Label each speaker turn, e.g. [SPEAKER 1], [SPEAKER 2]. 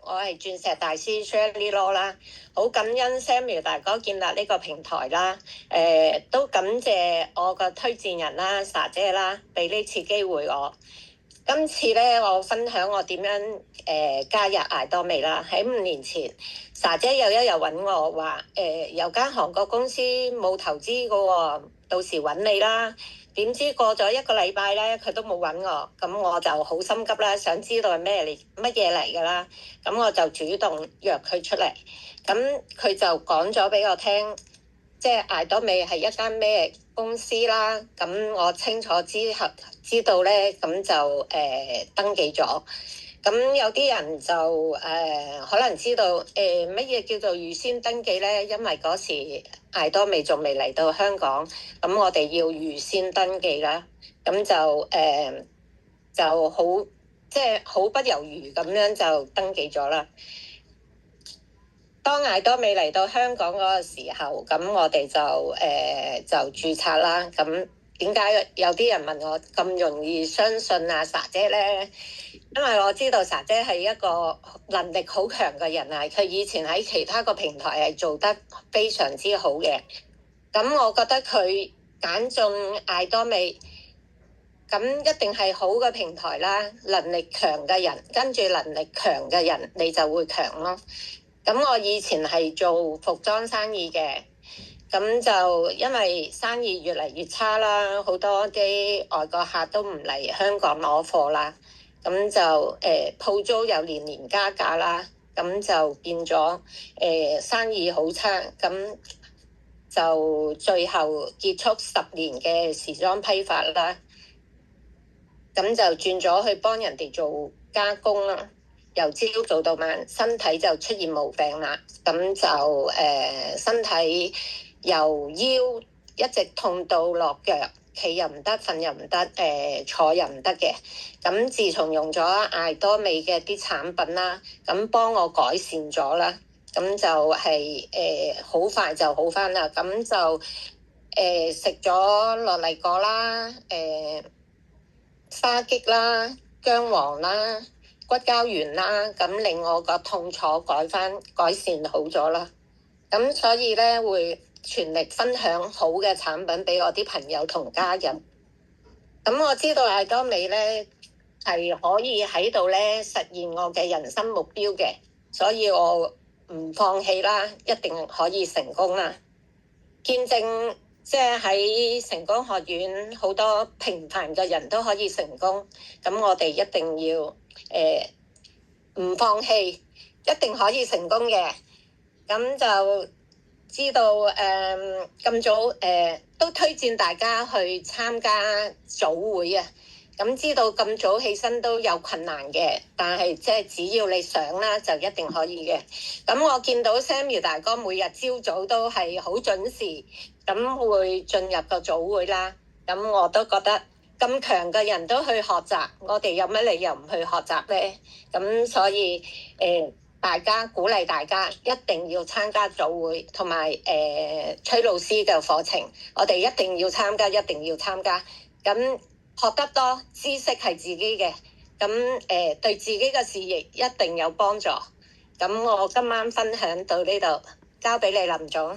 [SPEAKER 1] 我係鑽石大師 Shirley Law 啦，好感恩 Samuel 大哥建立呢個平台啦，都感謝我個推薦人啦，莎姐啦，俾呢次機會我。今次咧，我分享我點樣加入艾多美啦。喺5年前，莎姐有一日揾我話，有間韓國公司冇投資嘅喎，到時揾你啦。點知過咗1個禮拜咧，佢都冇揾我，咁我就好心急啦，想知道係乜嘢嚟㗎啦。咁我就主動約佢出嚟，咁佢就講咗俾我聽，即係艾多美係一間咩公司啦。咁我清楚知道咧，咁就登記咗。咁有啲人就可能知道乜嘢叫做預先登記咧，因為嗰時艾多美仲未嚟到香港，咁我哋要預先登記啦。咁就好即係好不猶豫咁樣就登記咗啦。當艾多美嚟到香港嗰個時候，咁我哋就註冊啦。咁點解有啲人問我咁容易相信啊莎姐咧？因為我知道莎姐係一個能力好強嘅人啊，佢以前喺其他個平台係做得非常之好嘅。咁我覺得佢揀中艾多美，咁一定係好嘅平台啦。能力強嘅人跟住能力強嘅人，你就會強咯。咁我以前係做服裝生意嘅，咁就因為生意越嚟越差啦，好多啲外國客都唔嚟香港攞貨啦，咁就鋪租又年年加價啦，咁就變咗生意好差，咁就最後結束10年嘅時裝批發啦，咁就轉咗去幫人哋做加工啦。由朝做到晚，身體就出現毛病啦，咁就身體由腰一直痛到落腳，企又唔得，瞓又唔得，坐又唔得嘅。咁自從用咗艾多美嘅啲產品啦，咁幫我改善咗啦，咁就係好快就好返啦。咁就食咗樂麗果啦，花กิ๊啦，薑黃啦，骨膠原啦，咁令我個痛楚改善好咗啦。咁所以咧會全力分享好嘅產品俾我啲朋友同家人。咁我知道艾多美咧係可以喺度咧實現我嘅人生目標嘅，所以我唔放棄啦，一定可以成功啦。見證即係喺成功學院好多平凡嘅人都可以成功，咁我哋一定要唔放棄，一定可以成功嘅。咁就知道咁早都推薦大家去參加早會啊。咁知道咁早起身都有困難嘅，但係即係只要你想啦，就一定可以嘅。咁我見到 Samuel 大哥每日朝早都係好準時，咁會進入個早會啦。咁我都覺得咁強嘅人都去學習，我哋有乜理由唔去學習呢？咁所以大家鼓勵大家一定要參加早會，同埋崔老師嘅課程，我哋一定要參加，一定要參加。咁學得多，知識係自己嘅，咁對自己嘅事業一定有幫助。咁我今晚分享到呢度，交俾你林總。